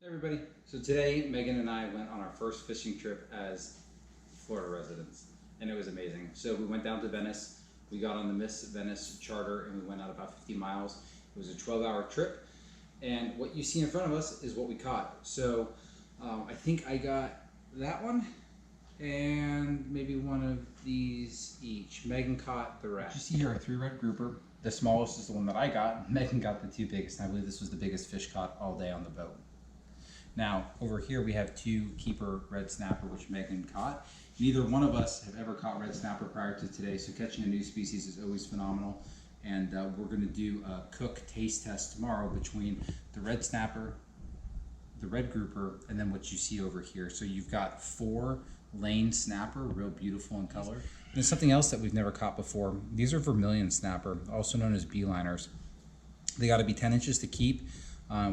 Hey everybody, so today Megan and I went on our first fishing trip as Florida residents and it was amazing. So we went down to Venice, we got on the Miss Venice charter and we went out about 50 miles. It was a 12-hour trip and what you see in front of us is what we caught. So I think I got that one and maybe one of these each. Megan caught the rest. You see here a 3 red grouper. The smallest is the one that I got. Megan got the 2 biggest and I believe this was the biggest fish caught all day on the boat. Now, over here we have 2 keeper red snapper, which Megan caught. Neither one of us have ever caught red snapper prior to today, so catching a new species is always phenomenal. And we're going to do a cook taste test tomorrow between the red snapper, the red grouper, and then what you see over here. So you've got 4 lane snapper, real beautiful in color. And something else that we've never caught before. These are vermilion snapper, also known as beeliners. They got to be 10 inches to keep.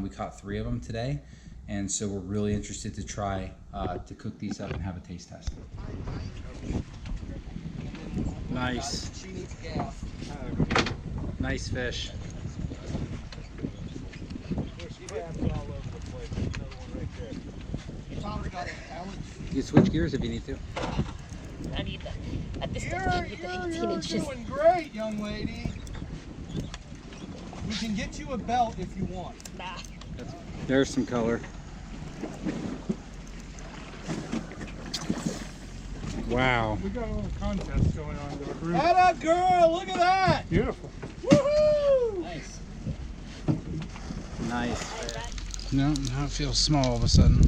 We caught 3 of them today. And so we're really interested to try to cook these up and have a taste test. Nice. Nice fish. You can switch gears if you need to. I need the, at this point, I need the 18 inches. You're doing great, young lady. We can get you a belt if you want. Nah. There's some color. Wow. We got a little contest going on to a group. Atta girl, look at that! Beautiful. Woohoo! Nice. Nice. No, now it feels small all of a sudden.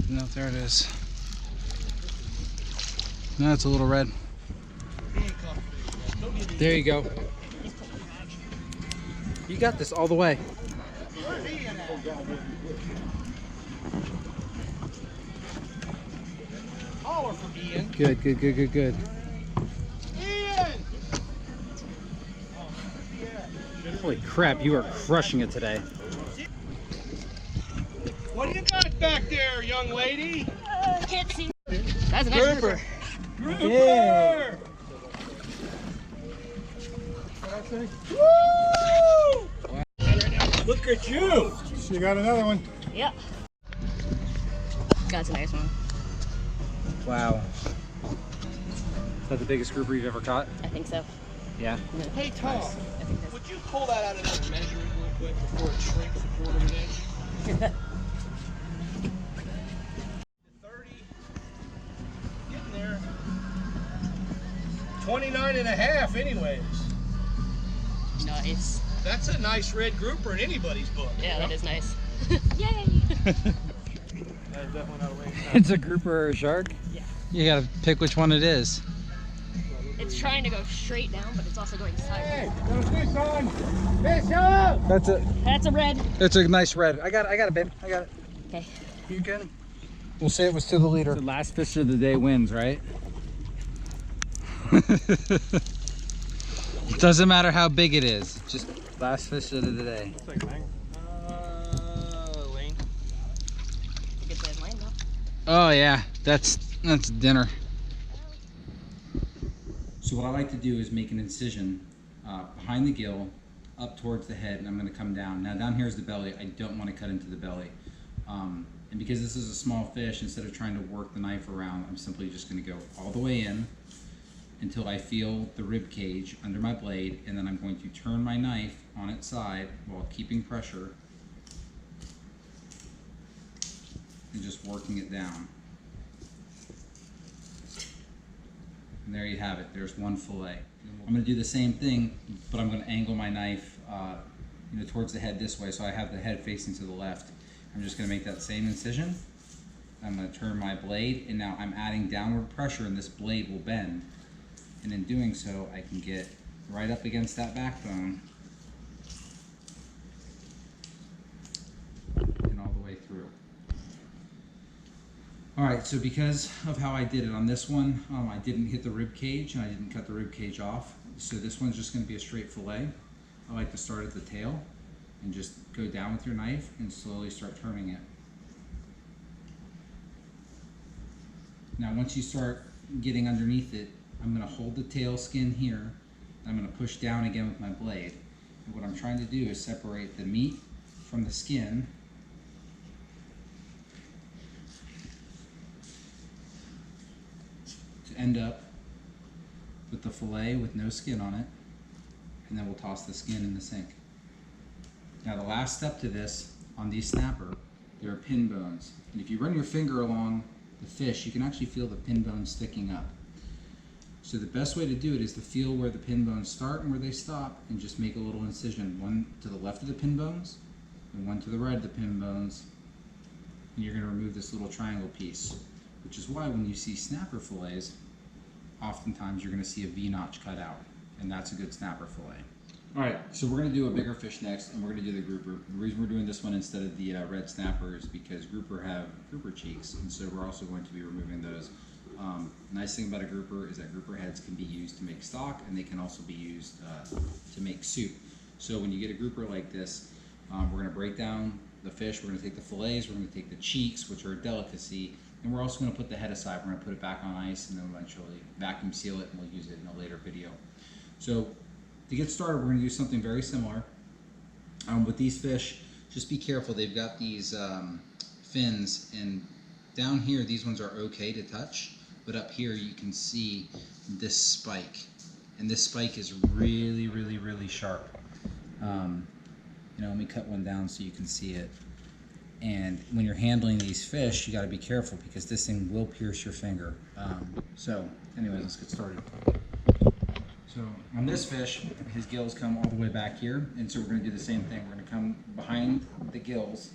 No, there it is. No, it's a little red. There you go. You got this all the way. Holler for Ian. Good, good, good, good, good. Ian! Holy crap, you are crushing it today. What do you got back there, young lady? Can't see. That's a nice grouper. Grouper! Yeah. Woo! Look at you! She got another one. Yep. That's a nice one. Wow. Is that the biggest grouper you've ever caught? I think so. Yeah. Hey Tom, I think that's would you pull that out of there and measure it real quick before it shrinks a quarter of an inch? 30. Getting there. 29 and a half anyways. nice. That's a nice red grouper in anybody's book. Yeah, that is nice. Yay! That is definitely not a wing. It's a grouper or a shark? Yeah. You gotta pick which one it is. It's trying to go straight down, but it's also going sideways. Got a fish on! Fish up! That's a red. It's a nice red. I got it, babe. I got it. Okay. You good? We'll say it was to the leader. The last fish of the day wins, right? It doesn't matter how big it is. Just last fish of the day. Looks like Lang. Lane. You could say it's lame, though. Oh yeah, that's dinner. So what I like to do is make an incision behind the gill, up towards the head, and I'm going to come down. Now down here is the belly. I don't want to cut into the belly. And because this is a small fish, instead of trying to work the knife around, I'm simply just going to go all the way in until I feel the rib cage under my blade, and then I'm going to turn my knife on its side while keeping pressure and just working it down. And there you have it. There's one fillet. I'm going to do the same thing, but I'm going to angle my knife towards the head this way, so I have the head facing to the left. I'm just going to make that same incision. I'm going to turn my blade, and now I'm adding downward pressure, and this blade will bend. And in doing so, I can get right up against that backbone and all the way through. All right, so because of how I did it on this one, I didn't hit the rib cage and I didn't cut the rib cage off. So this one's just going to be a straight fillet. I like to start at the tail and just go down with your knife and slowly start turning it. Now once you start getting underneath it, I'm going to hold the tail skin here. I'm going to push down again with my blade. And what I'm trying to do is separate the meat from the skin end up with the fillet with no skin on it, and then we'll toss the skin in the sink. Now the last step to this, on these snapper, there are pin bones. And if you run your finger along the fish, you can actually feel the pin bones sticking up. So the best way to do it is to feel where the pin bones start and where they stop, and just make a little incision, one to the left of the pin bones and one to the right of the pin bones. And you're going to remove this little triangle piece, which is why when you see snapper fillets, oftentimes you're going to see a V-notch cut out, and that's a good snapper fillet. Alright, so we're going to do a bigger fish next, and we're going to do the grouper. The reason we're doing this one instead of the red snapper is because grouper have grouper cheeks, and so we're also going to be removing those. Nice thing about a grouper is that grouper heads can be used to make stock, and they can also be used to make soup. So when you get a grouper like this, we're going to break down the fish, we're going to take the fillets, we're going to take the cheeks, which are a delicacy, and we're also going to put the head aside. We're going to put it back on ice and then eventually vacuum seal it, and we'll use it in a later video. So to get started, we're going to do something very similar. With these fish, just be careful. They've got these fins, and down here these ones are okay to touch, but up here you can see this spike, and this spike is really, really, really sharp. You know, let me cut one down so you can see it. And when you're handling these fish, you got to be careful because this thing will pierce your finger. So anyway, let's get started. So on this fish, his gills come all the way back here, and so we're going to do the same thing. We're going to come behind the gills,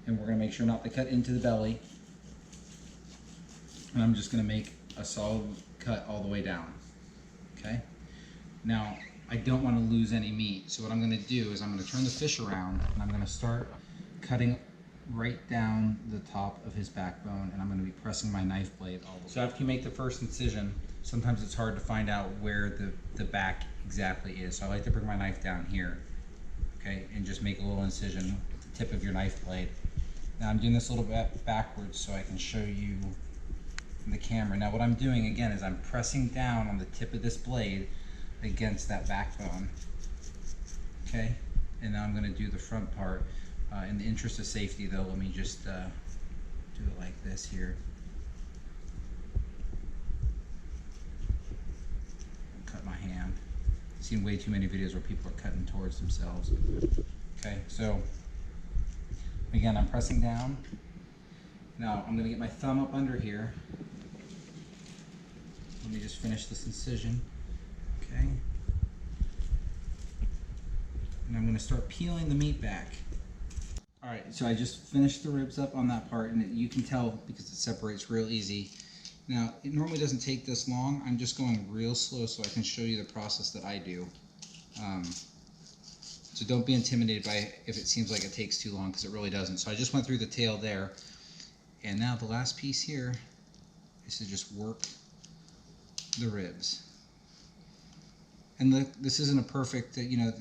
and we're going to make sure not to cut into the belly. And I'm just going to make a solid cut all the way down. Okay? Now, I don't want to lose any meat, so what I'm going to do is I'm going to turn the fish around, and I'm going to start cutting right down the top of his backbone, and I'm going to be pressing my knife blade all the way. So after you make the first incision, sometimes it's hard to find out where the back exactly is. So I like to bring my knife down here, okay, and just make a little incision with the tip of your knife blade. Now I'm doing this a little bit backwards so I can show you in the camera. Now what I'm doing again is I'm pressing down on the tip of this blade against that backbone, okay, and now I'm going to do the front part. In the interest of safety though, let me just do it like this here. Cut my hand. I've seen way too many videos where people are cutting towards themselves. Okay, so again, I'm pressing down. Now I'm going to get my thumb up under here. Let me just finish this incision. Okay. And I'm going to start peeling the meat back. Alright, so I just finished the ribs up on that part, and you can tell because it separates real easy. Now, it normally doesn't take this long. I'm just going real slow so I can show you the process that I do. So don't be intimidated by if it seems like it takes too long, because it really doesn't. So I just went through the tail there, and now the last piece here is to just work the ribs. And look, this isn't a perfect, you know,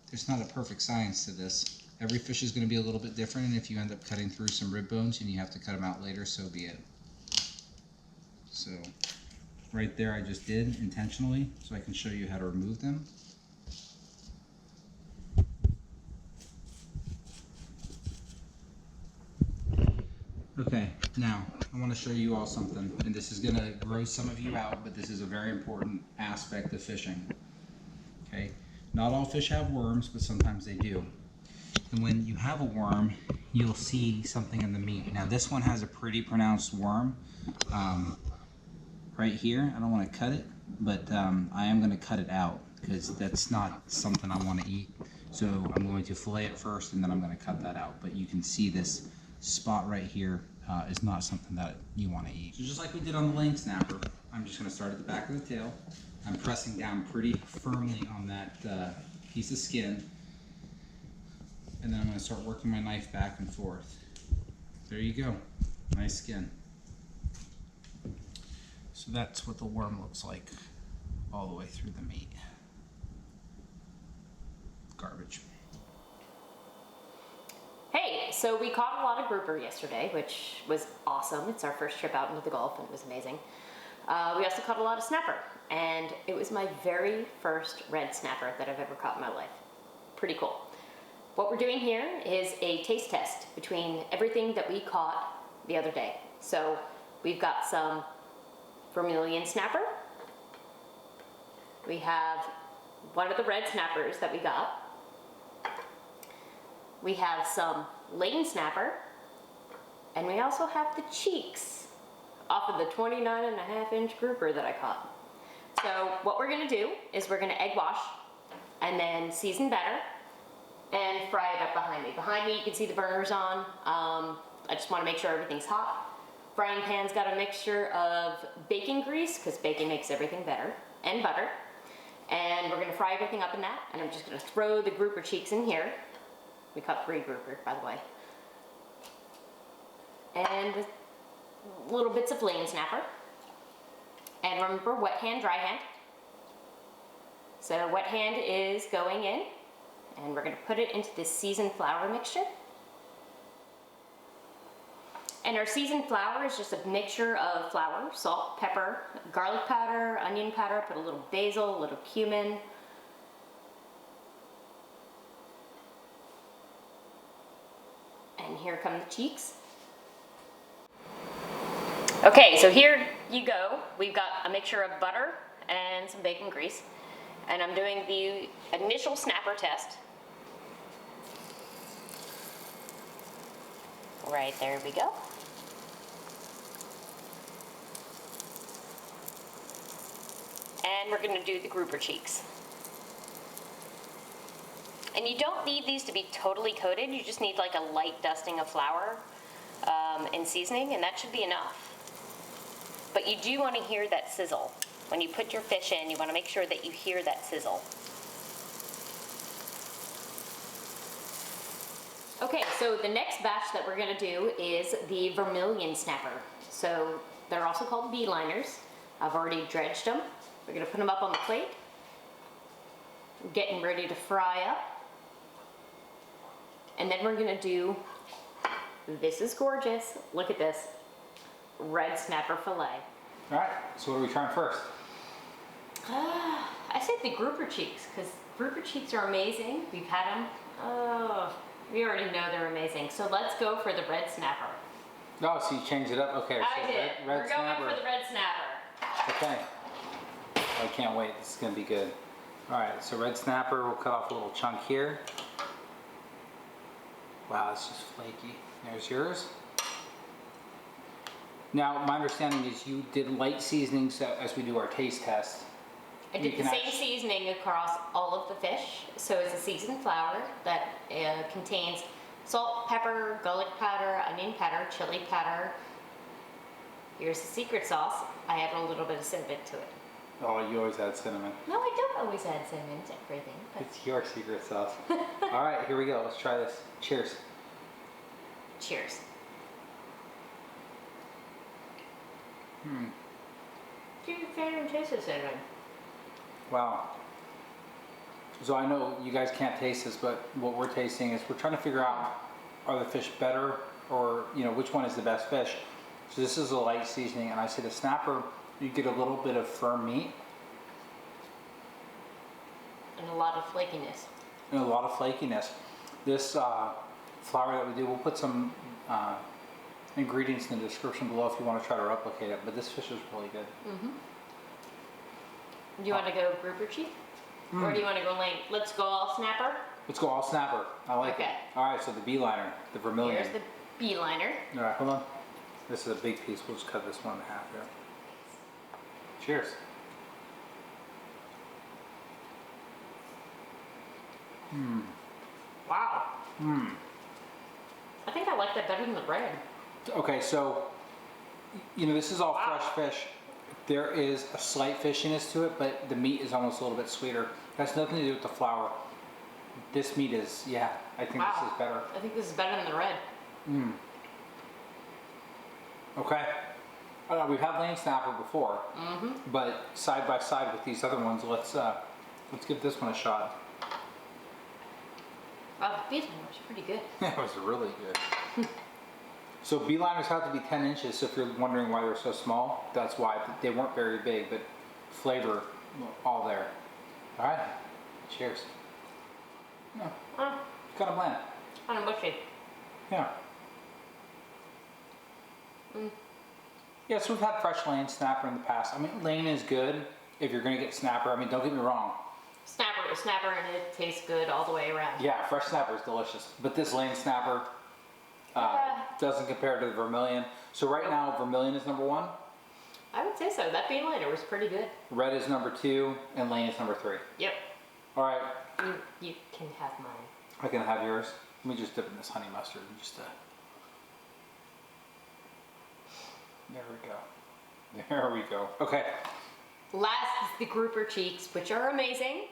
there's not a perfect science to this. Every fish is going to be a little bit different, and if you end up cutting through some rib bones and you have to cut them out later, so be it. So right there I just did intentionally so I can show you how to remove them. Okay, now I want to show you all something, and this is going to gross some of you out, but this is a very important aspect of fishing. Okay, not all fish have worms, but sometimes they do. And when you have a worm, you'll see something in the meat. Now this one has a pretty pronounced worm right here. I don't want to cut it, but I am going to cut it out because that's not something I want to eat. So I'm going to fillet it first, and then I'm going to cut that out. But you can see this spot right here is not something that you want to eat. So just like we did on the lane snapper, I'm just going to start at the back of the tail. I'm pressing down pretty firmly on that piece of skin. And then I'm going to start working my knife back and forth. There you go. Nice skin. So that's what the worm looks like all the way through the meat. Garbage. Hey, so we caught a lot of grouper yesterday, which was awesome. It's our first trip out into the Gulf, and it was amazing. We also caught a lot of snapper, and it was my very first red snapper that I've ever caught in my life. Pretty cool. What we're doing here is a taste test between everything that we caught the other day. So we've got some vermilion snapper. We have one of the red snappers that we got. We have some lane snapper. And we also have the cheeks off of the 29.5-inch grouper that I caught. So what we're gonna do is we're gonna egg wash and then season better and fry it up behind me. Behind me you can see the burners on. I just wanna make sure everything's hot. Frying pan's got a mixture of bacon grease, because bacon makes everything better, and butter. And we're gonna fry everything up in that, and I'm just gonna throw the grouper cheeks in here. We caught 3 grouper, by the way. And with little bits of lane snapper. And remember, wet hand, dry hand. So wet hand is going in, and we're gonna put it into this seasoned flour mixture. And our seasoned flour is just a mixture of flour, salt, pepper, garlic powder, onion powder, put a little basil, a little cumin. And here come the cheeks. Okay, so here you go. We've got a mixture of butter and some bacon grease. And I'm doing the initial snapper test. Right there we go. And we're gonna do the grouper cheeks. And you don't need these to be totally coated, you just need like a light dusting of flour and seasoning, and that should be enough. But you do want to hear that sizzle. When you put your fish in, you want to make sure that you hear that sizzle. Okay, so the next batch that we're going to do is the vermilion snapper. So they're also called beeliners. I've already dredged them. We're going to put them up on the plate. Getting ready to fry up. And then we're going to do, this is gorgeous, look at this, red snapper fillet. Alright, so what are we trying first? I said the grouper cheeks, because grouper cheeks are amazing. We've had them. Oh, we already know they're amazing. So let's go for the red snapper. Oh, so you changed it up? Okay, I so did. red We're snapper. going for the red snapper. Okay. I can't wait, this is going to be good. Alright, so red snapper, we'll cut off a little chunk here. Wow, it's just flaky. There's yours. Now, my understanding is you did light seasoning, so as we do our taste test. I did the same seasoning across all of the fish. So it's a seasoned flour that contains salt, pepper, garlic powder, onion powder, chili powder. Here's the secret sauce. I add a little bit of cinnamon to it. Oh, you always add cinnamon. No, I don't always add cinnamon to everything. But... It's your secret sauce. Alright, here we go. Let's try this. Cheers. Cheers. Do your favorite taste of cinnamon? Wow. So I know you guys can't taste this, but what we're tasting is we're trying to figure out, are the fish better, or which one is the best fish. So this is a light seasoning, and I say the snapper, you get a little bit of firm meat. And a lot of flakiness. And a lot of flakiness. This flour that we do, we'll put some ingredients in the description below if you want to try to replicate it, but this fish is really good. Do you want to go grouper cheek? Or do you want to go lane? Let's go all snapper? Let's go all snapper. I like it. Alright, so the beeliner, the vermilion. Here's the beeliner. Alright, hold on. This is a big piece. We'll just cut this one in half here. Cheers. Wow. I think I like that better than the red. Okay, so, this is all fresh fish. There is a slight fishiness to it, but the meat is almost a little bit sweeter. That's nothing to do with the flour. This meat is, I think this is better. I think this is better than the red. Okay. We've had lane snapper before, but side by side with these other ones, let's give this one a shot. Wow, the beeliner was pretty good. That was really good. So beeliners have to be 10 inches, so if you're wondering why they're so small, that's why. They weren't very big, but flavor all there. Alright, cheers. No, kind of bland. Kind of mushy. Yeah. Yeah, so we've had fresh lane snapper in the past. I mean, lane is good if you're gonna get snapper. I mean, don't get me wrong. Snapper is snapper and it tastes good all the way around. Yeah, fresh snapper is delicious. But this lane snapper doesn't compare to the vermilion. So right now, vermilion is number 1. I would say so. That bean liner was pretty good. Red is number 2, and lane is number 3. Yep. All right, You can have mine. I can have yours. Let me just dip in this honey mustard and just there we go. There we go. Okay. Last is the grouper cheeks, which are amazing.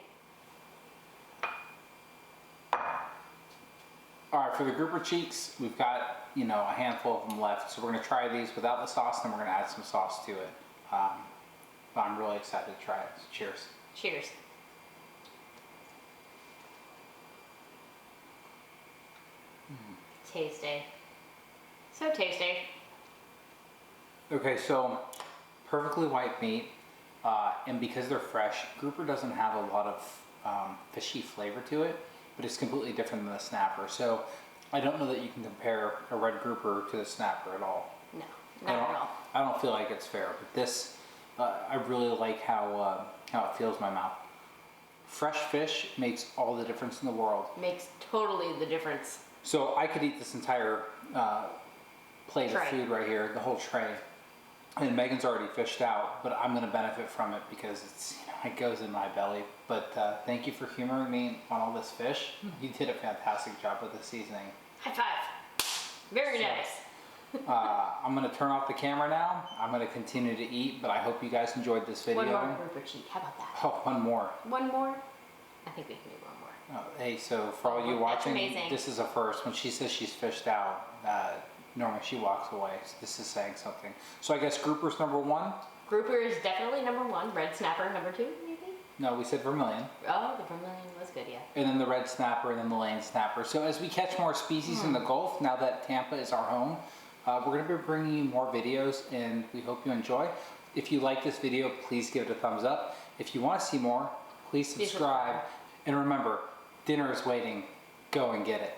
All right, for the grouper cheeks, we've got, you know, a handful of them left. So we're gonna try these without the sauce, and then we're gonna add some sauce to it. But I'm really excited to try it. So cheers. Cheers. Tasty. So tasty. Okay, so perfectly white meat, and because they're fresh, grouper doesn't have a lot of fishy flavor to it, but it's completely different than the snapper. So I don't know that you can compare a red grouper to the snapper at all. No, not at all. I don't feel like it's fair, but this, I really like how it feels in my mouth. Fresh fish makes all the difference in the world. Makes totally the difference. So I could eat this entire plate Tray. of food right here, the whole tray. And Megan's already fished out, but I'm going to benefit from it because it's, you know, it goes in my belly. But thank you for humoring me on all this fish. You did a fantastic job with the seasoning. High five. Very nice. I'm going to turn off the camera now. I'm going to continue to eat, but I hope you guys enjoyed this video. One more grouper cheek. How about that? Oh, one more. One more? I think we can do one more. Oh, hey, so for all you That's watching, amazing. this is a first. When she says she's fished out, normally she walks away. So this is saying something. So I guess grouper's number 1. Grouper is definitely number 1. Red snapper number 2, maybe? No, we said vermilion. Oh, the vermilion was good, yeah. And then the red snapper and then the lane snapper. So as we catch more species in the Gulf, now that Tampa is our home, we're going to be bringing you more videos, and we hope you enjoy. If you like this video, please give it a thumbs up. If you want to see more, please subscribe. And remember, dinner is waiting. Go and get it.